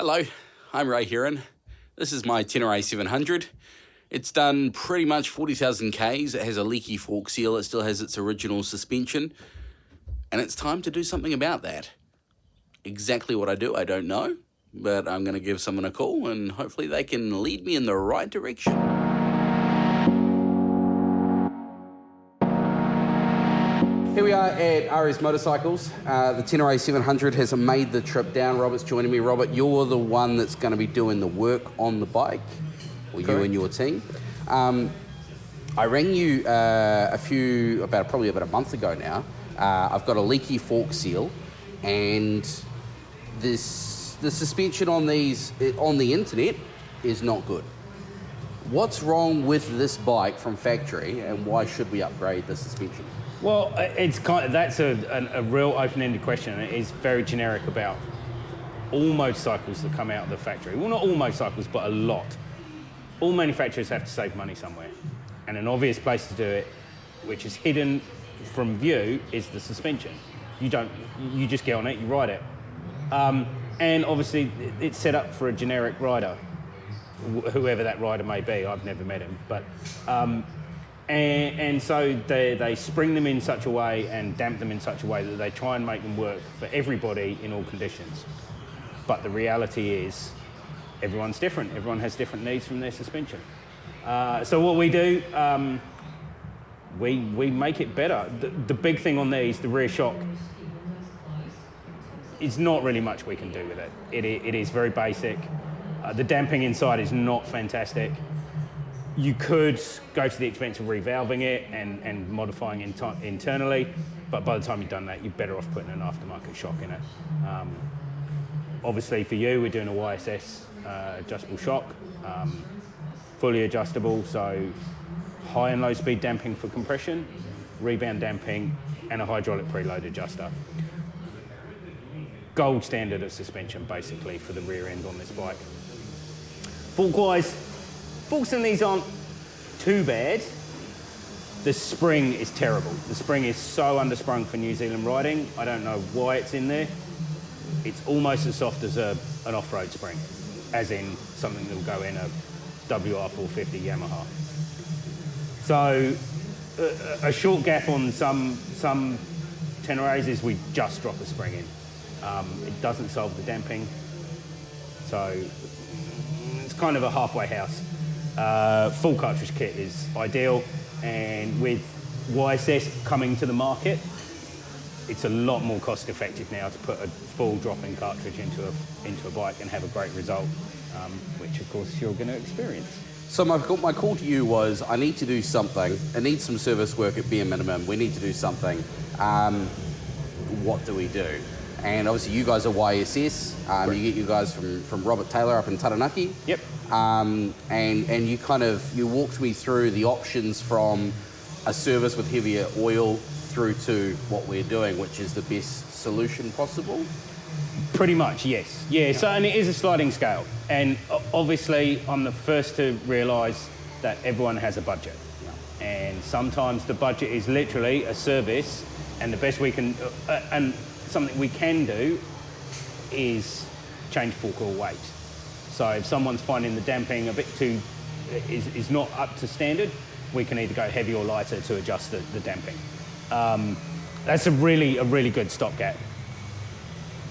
Hello, I'm Ray Heron. This is my Tenere 700. It's done pretty much 40,000 Ks. It has a leaky fork seal. It still has its original suspension. And it's time to do something about that. Exactly what I do, I don't know. But I'm going to give someone a call and hopefully they can lead me in the right direction. Here we are at Aris Motorcycles. The Tenere 700 has made the trip down. Robert's joining me. Robert, you're the one that's going to be doing the work on the bike, or you and your team. I rang you probably about a month ago now. I've got a leaky fork seal, and the suspension on these on the internet is not good. What's wrong with this bike from factory, and why should we upgrade the suspension? Well, that's a real open-ended question, and it is very generic about all motorcycles that come out of the factory. Well, not all motorcycles, but a lot. All manufacturers have to save money somewhere, and an obvious place to do it, which is hidden from view, is the suspension. You just get on it, you ride it. And obviously, it's set up for a generic rider, whoever that rider may be. I've never met him, but. And so they spring them in such a way and damp them in such a way that they try and make them work for everybody in all conditions. But the reality is, everyone's different. Everyone has different needs from their suspension. So what we do, we make it better. The big thing on these, the rear shock, is not really much we can do with it. It is very basic. The damping inside is not fantastic. You could go to the expense of revalving it and modifying internally, but by the time you've done that, you're better off putting an aftermarket shock in it. Obviously for you, we're doing a YSS adjustable shock, fully adjustable, so high and low speed damping for compression, rebound damping, and a hydraulic preload adjuster. Gold standard of suspension, basically, for the rear end on this bike. Fork-wise, forks in these aren't too bad. The spring is terrible. The spring is so undersprung for New Zealand riding. I don't know why it's in there. It's almost as soft as an off-road spring, as in something that will go in a WR450 Yamaha. So a short gap on some Teneres is we just drop a spring in. It doesn't solve the damping. So it's kind of a halfway house. Full cartridge kit is ideal, and with YSS coming to the market, it's a lot more cost effective now to put a full drop-in cartridge into a bike and have a great result, which of course you're going to experience. So my call to you was, I need to do something. I need some service work at bare minimum. We need to do something. What do we do? And obviously you guys are YSS. You get you guys from Robert Taylor up in Taranaki. Yep. And you walked me through the options from a service with heavier oil through to what we're doing, which is the best solution possible. Pretty much, yes. Yeah, so, and it is a sliding scale. And obviously, I'm the first to realise that everyone has a budget. Yeah. And sometimes the budget is literally a service, and the best we can, and something we can do is change fork oil weight. So if someone's finding the damping a bit too, is not up to standard, we can either go heavy or lighter to adjust the damping. That's a really good stopgap.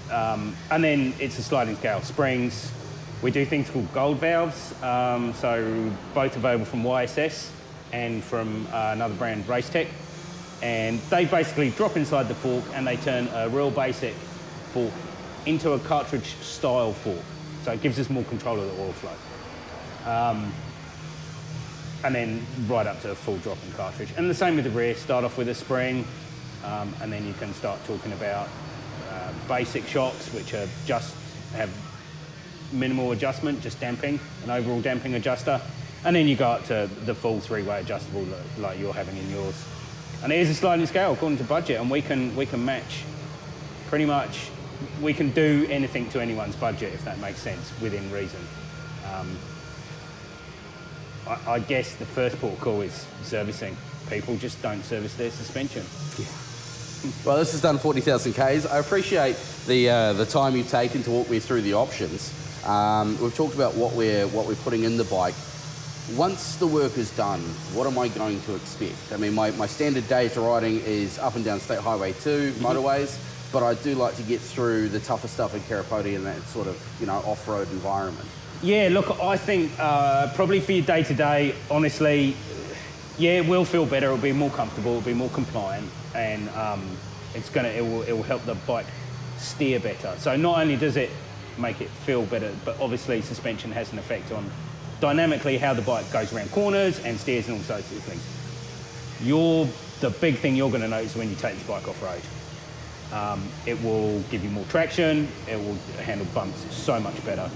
And then it's a sliding scale. Springs, we do things called gold valves, so both available from YSS and from another brand, Racetech. And they basically drop inside the fork and they turn a real basic fork into a cartridge style fork. So it gives us more control of the oil flow. And then right up to a full drop-in cartridge. And the same with the rear, start off with a spring, and then you can start talking about basic shocks, which have minimal adjustment, just damping, an overall damping adjuster. And then you go up to the full three-way adjustable like you're having in yours. And it is a sliding scale according to budget, and we can match pretty much. We can do anything to anyone's budget, if that makes sense, within reason. I guess the first port of call is servicing. People just don't service their suspension. Yeah. Well, this has done 40,000 Ks. I appreciate the time you've taken to walk me through the options. We've talked about what we're putting in the bike. Once the work is done, what am I going to expect? I mean, my standard days of riding is up and down State Highway 2 motorways, but I do like to get through the tougher stuff in Karapoti and that sort of, off-road environment. Yeah, look, I think probably for your day-to-day, honestly, yeah, it will feel better. It'll be more comfortable. It'll be more compliant, and it will help the bike steer better. So not only does it make it feel better, but obviously suspension has an effect on dynamically how the bike goes around corners and steers and all sorts of things. The big thing you're going to notice when you take this bike off-road. It will give you more traction. It will handle bumps so much better.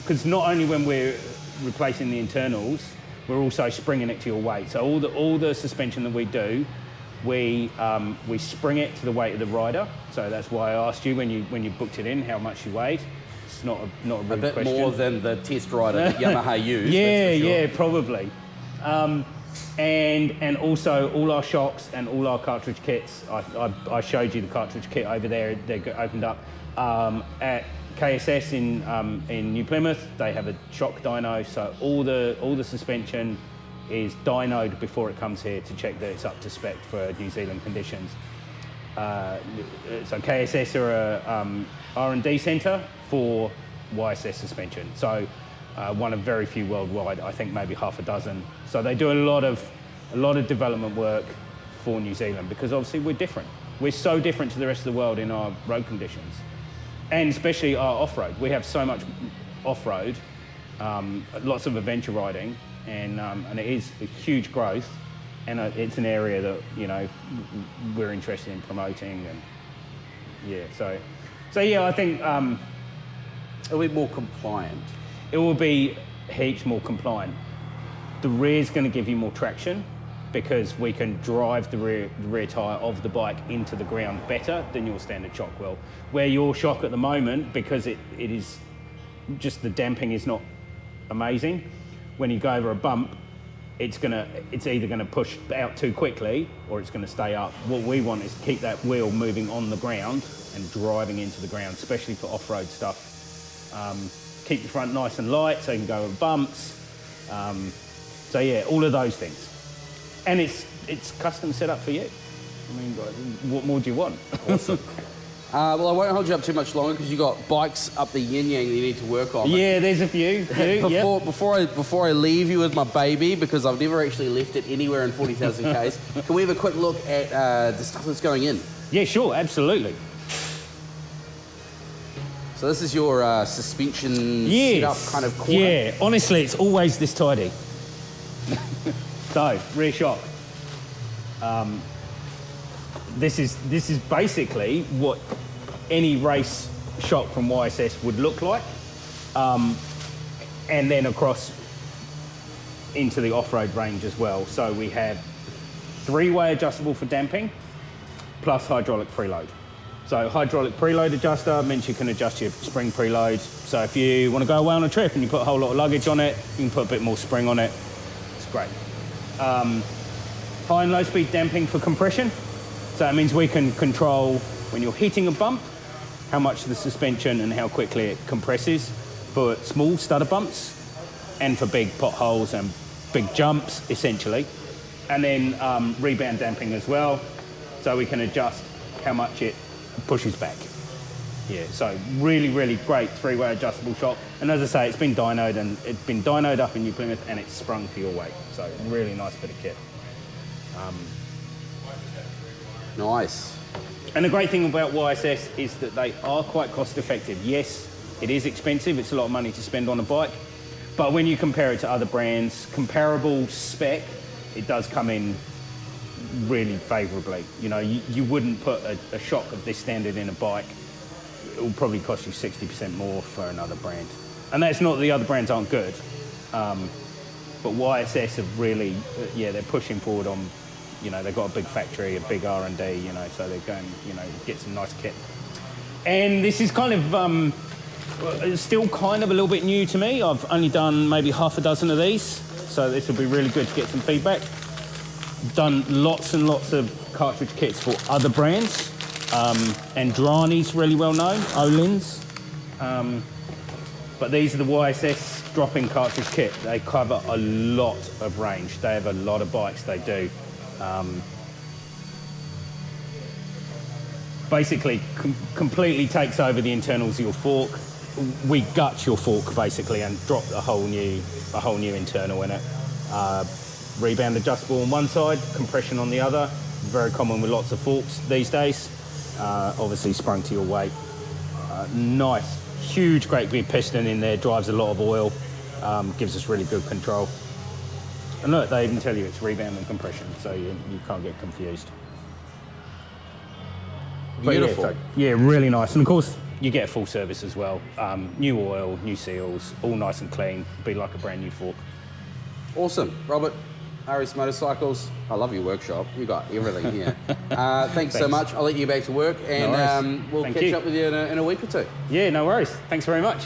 Because not only when we're replacing the internals, we're also springing it to your weight. So all the suspension that we do, we spring it to the weight of the rider. So that's why I asked you when you booked it in how much you weighed. It's not a rude bit question. more than the test rider that Yamaha used. Yeah, probably. And also all our shocks and all our cartridge kits. I showed you the cartridge kit over there. They got opened up at KSS in New Plymouth. They have a shock dyno, so all the suspension is dynoed before it comes here to check that it's up to spec for New Zealand conditions. So KSS are a R&D centre for YSS suspension. So one of very few worldwide, I think maybe half a dozen. So they do a lot of development work for New Zealand because obviously we're different. We're so different to the rest of the world in our road conditions, and especially our off-road. We have so much off-road, lots of adventure riding, and it is a huge growth, and it's an area that we're interested in promoting, and so yeah, I think it'll be more compliant. It will be heaps more compliant. The rear is going to give you more traction because we can drive the rear tyre of the bike into the ground better than your standard shock will. Where your shock at the moment, because it is just the damping is not amazing, when you go over a bump, it's either going to push out too quickly or it's going to stay up. What we want is to keep that wheel moving on the ground and driving into the ground, especially for off-road stuff. Keep your front nice and light so you can go over bumps. So yeah, all of those things. And it's custom set up for you. I mean, what more do you want? Awesome. Well, I won't hold you up too much longer because you've got bikes up the yin-yang that you need to work on. Yeah, there's a few. Before I leave you with my baby, because I've never actually left it anywhere in 40,000 Ks, can we have a quick look at the stuff that's going in? Yeah, sure, absolutely. So this is your suspension setup kind of corner? Yeah, honestly, it's always this tidy. So, rear shock. This is basically what any race shock from YSS would look like, and then across into the off-road range as well. So we have 3-way adjustable for damping, plus hydraulic preload. So hydraulic preload adjuster means you can adjust your spring preload. So if you want to go away on a trip and you put a whole lot of luggage on it, you can put a bit more spring on it. It's great. High and low speed damping for compression. So that means we can control when you're hitting a bump, how much the suspension and how quickly it compresses for small stutter bumps and for big potholes and big jumps, essentially. And then rebound damping as well. So we can adjust how much it pushes back. Yeah, so really, really great 3-way adjustable shock. And as I say, it's been dynoed up in New Plymouth and it's sprung for your weight. So really nice bit of kit. Nice. And the great thing about YSS is that they are quite cost effective. Yes, it is expensive. It's a lot of money to spend on a bike. But when you compare it to other brands, comparable spec, it does come in really favourably. You wouldn't put a shock of this standard in a bike. It will probably cost you 60% more for another brand. And that's not that the other brands aren't good. But YSS have really, they're pushing forward on, they've got a big factory, a big R&D, so they're going, get some nice kit. And this is kind of, still kind of a little bit new to me. I've only done maybe half a dozen of these. so this will be really good to get some feedback. Done lots and lots of cartridge kits for other brands. Andrani's really well known, Olin's. But these are the YSS drop-in cartridge kit. They cover a lot of range. They have a lot of bikes they do. Basically, completely takes over the internals of your fork. We gut your fork basically and drop a whole new internal in it. Rebound adjustable on one side, compression on the other. Very common with lots of forks these days. Obviously sprung to your weight. Nice, huge, great big piston in there. Drives a lot of oil. Gives us really good control. And look, they even tell you it's rebound and compression, so you can't get confused. Beautiful. But yeah, really nice. And of course, you get a full service as well. New oil, new seals, all nice and clean. Be like a brand new fork. Awesome. Robert, Aris Motorcycles, I love your workshop. You got everything here. Thanks so much. I'll let you get back to work, and we'll catch up with you in a week or two. Yeah, no worries. Thanks very much.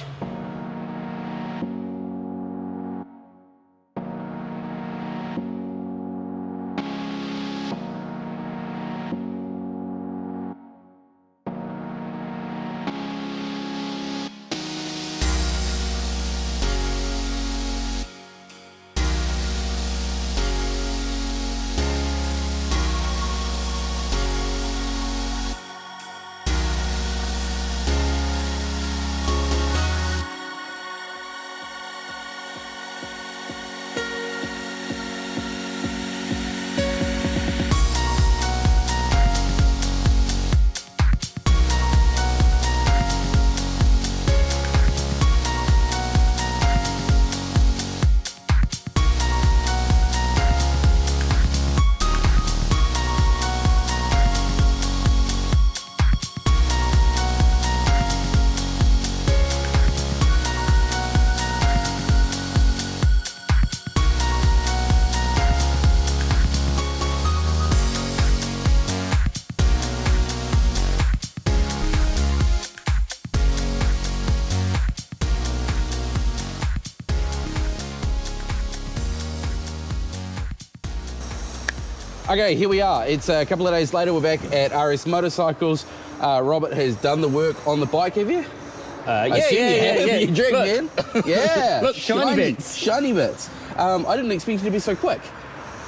Okay, here we are. It's a couple of days later. We're back at Aris Motorcycles. Robert has done the work on the bike, have you? Yeah. You drink, man. Yeah. Look, shiny bits. Shiny bits. I didn't expect you to be so quick.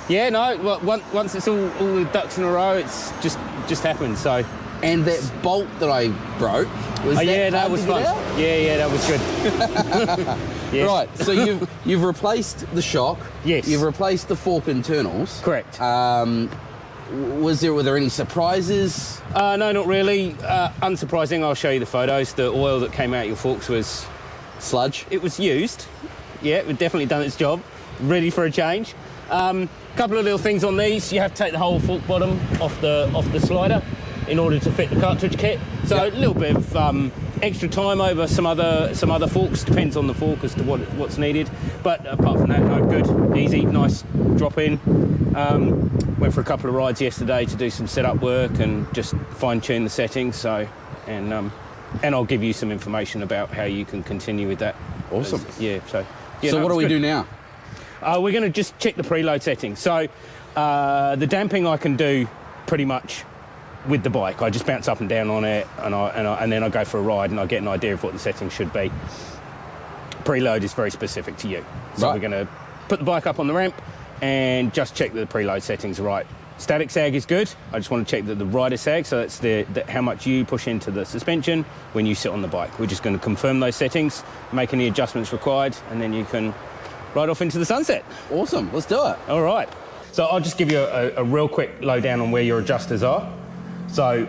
Yeah, no. Well, once it's all the ducks in a row, it's just happened. So. And that bolt that I broke was that was fun. Yeah, that was good. Yes. Right, so you've replaced the shock. Yes. You've replaced the fork internals. Correct. Were there any surprises? No, not really. Unsurprising, I'll show you the photos. The oil that came out your forks was sludge. It was used. Yeah, it definitely done its job. Ready for a change. Couple of little things on these. You have to take the whole fork bottom off the slider in order to fit the cartridge kit. So a little bit of extra time over some other forks, depends on the fork as to what's needed. But apart from that, no, good, easy, nice drop in. Went for a couple of rides yesterday to do some setup work and just fine tune the settings. So, and I'll give you some information about how you can continue with that. Awesome. So what do we do now? We're going to just check the preload settings. So the damping I can do pretty much with the bike. I just bounce up and down on it, and then I go for a ride and I get an idea of what the settings should be. Preload is very specific to you. So We're going to put the bike up on the ramp and just check that the preload settings are right. Static sag is good. I just want to check that the rider sag, so that's how much you push into the suspension when you sit on the bike. We're just going to confirm those settings, make any adjustments required, and then you can ride off into the sunset. Awesome, let's do it. All right. So I'll just give you a real quick lowdown on where your adjusters are. So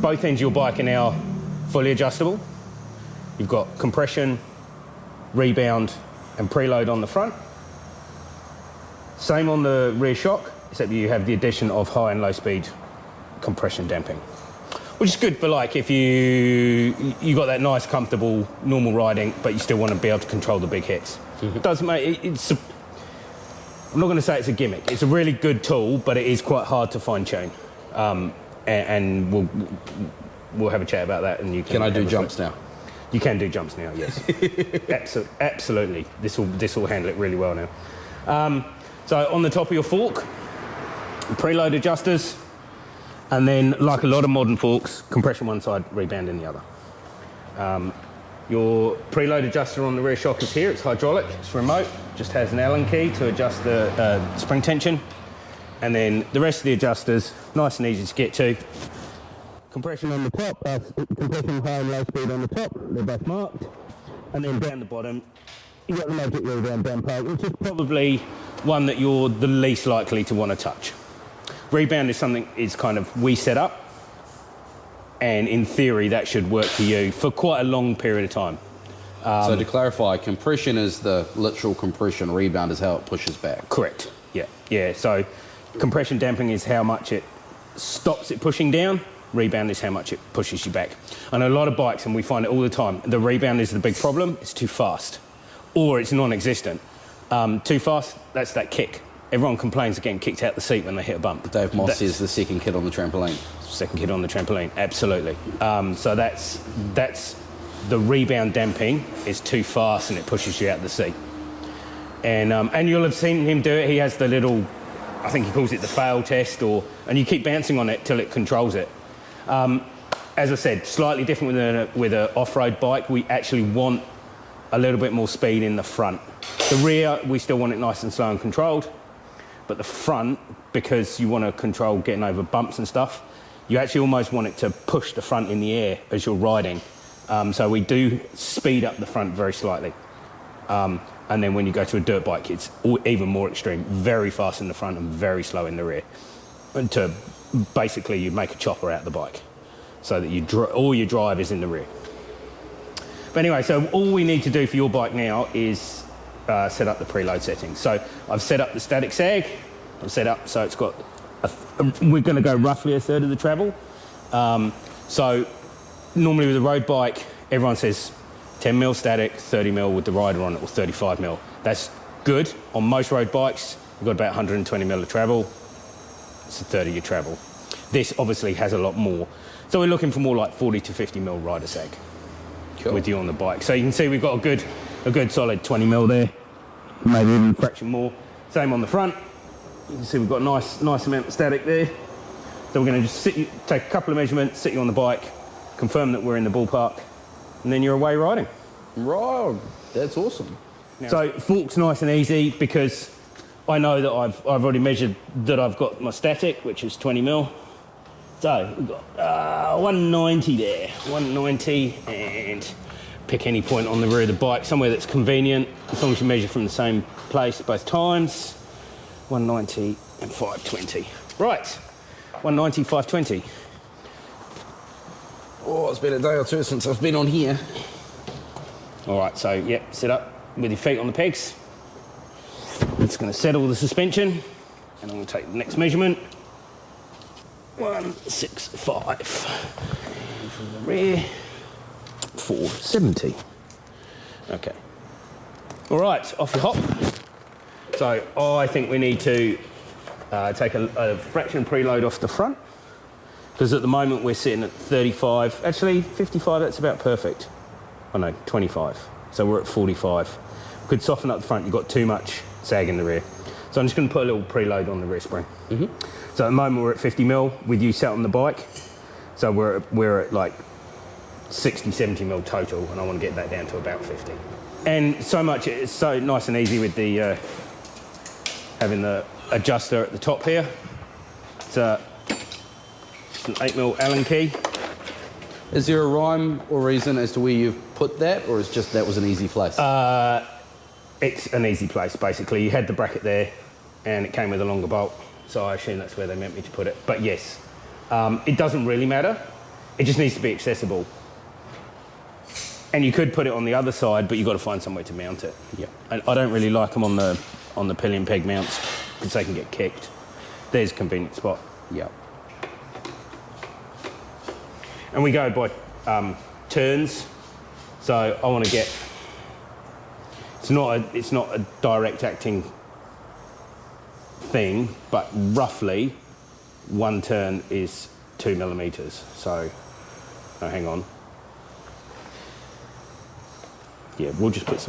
both ends of your bike are now fully adjustable. You've got compression, rebound, and preload on the front. Same on the rear shock, except you have the addition of high and low speed compression damping, which is good for like if you got that nice, comfortable, normal riding, but you still want to be able to control the big hits. Mm-hmm. It does make I'm not going to say it's a gimmick. It's a really good tool, but it is quite hard to fine tune. And we'll have a chat about that. And you can I do jumps now? You can do jumps now, yes. Absolutely. This will handle it really well now. So on the top of your fork, preload adjusters, and then like a lot of modern forks, compression one side, rebound in the other. Your preload adjuster on the rear shock is here. It's hydraulic, it's remote, just has an Allen key to adjust the spring tension. And then the rest of the adjusters, nice and easy to get to. Compression on the top, compression high and low speed on the top, they're both marked. And then down the bottom, you've got the Magic Rebound down part, which is probably one that you're the least likely to want to touch. Rebound is something is kind of we set up, and in theory that should work for you for quite a long period of time. So to clarify, compression is the literal compression, rebound is how it pushes back. Correct, yeah. So compression damping is how much it stops it pushing down. Rebound is how much it pushes you back. I know a lot of bikes, and we find it all the time, the rebound is the big problem. It's too fast, or it's non-existent. Too fast, that's that kick. Everyone complains of getting kicked out the seat when they hit a bump. Dave Moss is the second kid on the trampoline. Second kid on the trampoline, absolutely. So that's the rebound damping is too fast and it pushes you out the seat. And you'll have seen him do it. He has the little, I think he calls it the fail test, and you keep bouncing on it till it controls it. As I said, slightly different with an off-road bike. We actually want a little bit more speed in the front. The rear, we still want it nice and slow and controlled, but the front, because you want to control getting over bumps and stuff, you actually almost want it to push the front in the air as you're riding. So we do speed up the front very slightly. And then when you go to a dirt bike, it's even more extreme, very fast in the front and very slow in the rear. And to basically, you make a chopper out of the bike so that all your drive is in the rear. But anyway, so all we need to do for your bike now is set up the preload settings. So I've set up the static sag. I've set up so it's got, we're going to go roughly a third of the travel. So normally with a road bike, everyone says 10 mil static, 30 mil with the rider on it, or 35 mil. That's good. On most road bikes, you've got about 120 mil of travel. It's a third of your travel. This obviously has a lot more. So we're looking for more like 40 to 50 mil rider sag with you on the bike. So you can see we've got a good solid 20 mil there, maybe even a fraction more. Same on the front. You can see we've got a nice amount of static there. So we're going to just take a couple of measurements, sit you on the bike, confirm that we're in the ballpark, and then you're away riding. Right, that's awesome. Now, so fork's nice and easy because I know that I've already measured that I've got my static, which is 20 mil. So we've got 190 there, 190, and pick any point on the rear of the bike, somewhere that's convenient, as long as you measure from the same place both times. 190 and 520. Right, 190, 520. Oh, it's been a day or two since I've been on here. All right, so yep, sit up with your feet on the pegs. It's going to settle the suspension, and I'm going to take the next measurement. 165. And from the rear, 470. Okay. All right, off you hop. So I think we need to take a fraction preload off the front, because at the moment we're sitting at 35. Actually, 55, that's about perfect. Oh no, 25. So we're at 45. Could soften up the front, you've got too much sag in the rear. So I'm just going to put a little preload on the rear spring. So at the moment we're at 50 mil with you sat on the bike. So we're at like 60, 70 mil total, and I want to get that down to about 50. And so much, it's so nice and easy with the having the adjuster at the top here. It's an 8 mil Allen key. Is there a rhyme or reason as to where you've put that, or is just that was an easy place? It's an easy place, basically. You had the bracket there, and it came with a longer bolt, so I assume that's where they meant me to put it. But yes, it doesn't really matter. It just needs to be accessible. And you could put it on the other side, but you've got to find somewhere to mount it. Yeah. And I don't really like them on the pillion peg mounts because they can get kicked. There's a convenient spot. Yeah. And we go by turns. So I want to get. It's not a direct acting thing, but roughly one turn is 2 millimeters. So, oh, hang on. Yeah, we'll just put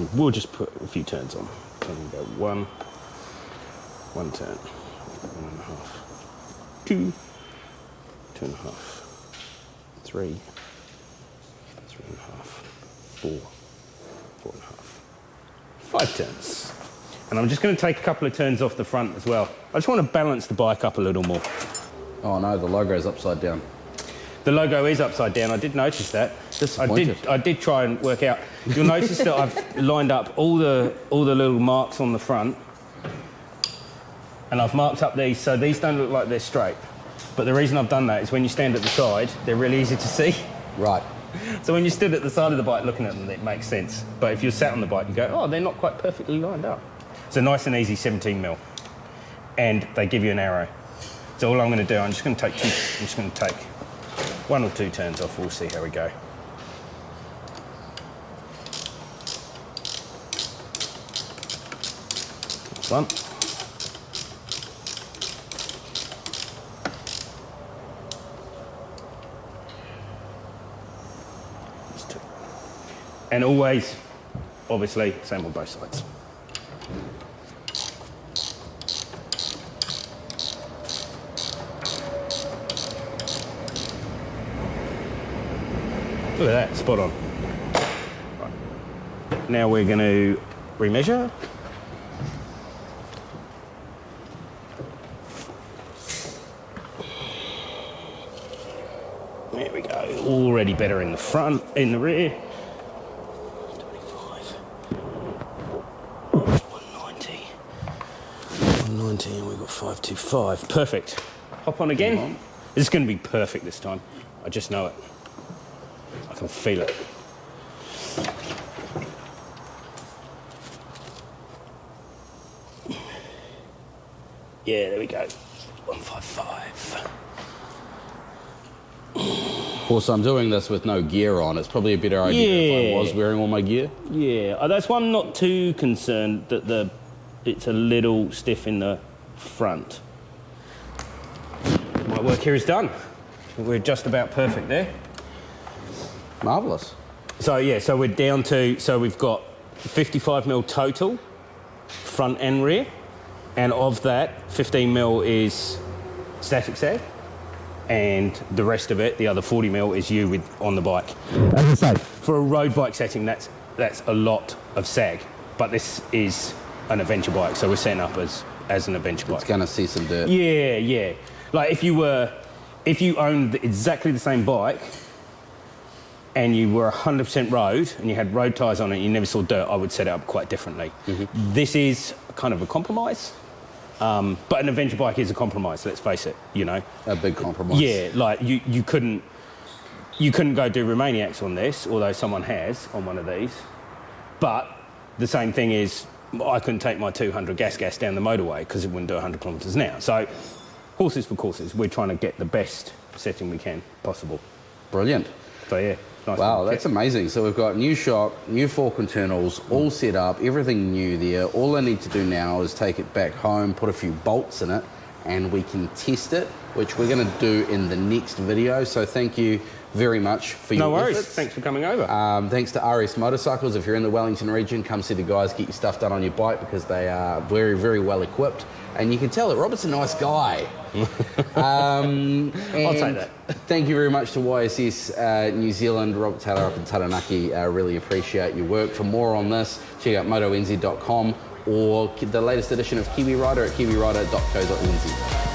a few turns on. So I'm gonna go one turn, 1.5, 2, 2.5, 3, 3.5, 4, 4.5, 5 turns. And I'm just going to take a couple of turns off the front as well. I just want to balance the bike up a little more. Oh no, the logo's upside down. The logo is upside down. I did notice that. I did try and work out. You'll notice that I've lined up all the little marks on the front, and I've marked up these so these don't look like they're straight. But the reason I've done that is when you stand at the side, they're really easy to see. Right. So when you stood at the side of the bike looking at them, it makes sense. But if you're sat on the bike, you go, oh, they're not quite perfectly lined up. It's a nice and easy 17mm, and they give you an Airoh. So all I'm going to do, I'm just going to take 1 or 2 turns off. We'll see how we go. That's one. That's 2. And always, obviously, same on both sides. Look at that, spot on. Right. Now we're going to remeasure. There we go. Already better in the front, in the rear. 25. 190. 190, and we've got 525. Perfect. Hop on again. This is going to be perfect this time. I just know it. I can feel it. Yeah, there we go. 155. Of course, I'm doing this with no gear on. It's probably a better idea if I was wearing all my gear. Yeah, that's why I'm not too concerned that it's a little stiff in the front. My work here is done. We're just about perfect there. Marvellous. So yeah, so we're down to, so we've got 55mm total, front and rear, and of that, 15mm is static sag, and the rest of it, the other 40mm, is you on the bike. As I say, for a road bike setting, that's a lot of sag, but this is an adventure bike, so we're setting up as an adventure bike. It's going to see some dirt. Yeah, yeah. Like if you owned exactly the same bike, and you were 100% road, and you had road tyres on it, and you never saw dirt, I would set it up quite differently. Mm-hmm. This is kind of a compromise, but an adventure bike is a compromise, let's face it, you know. A big compromise. Yeah, like you couldn't go do Romaniacs on this, although someone has on one of these. But the same thing is, I couldn't take my 200 gas down the motorway because it wouldn't do 100 kilometres an hour. So, horses for courses. We're trying to get the best setting we can possible. Brilliant. So yeah. Nice. Wow, that's amazing. So we've got new shock, new fork internals, all set up, everything new there. All I need to do now is take it back home, put a few bolts in it, and we can test it, which we're going to do in the next video. So thank you very much for your efforts. efforts. Thanks for coming over. Thanks to Aris Motorcycles. If you're in the Wellington region, come see the guys, get your stuff done on your bike because they are very, very well equipped. And you can tell that Robert's a nice guy. I'll take that. Thank you very much to YSS New Zealand, Robert Taylor up in Taranaki. Really appreciate your work. For more on this, check out motonz.com or the latest edition of Kiwi Rider at kiwirider.co.nz.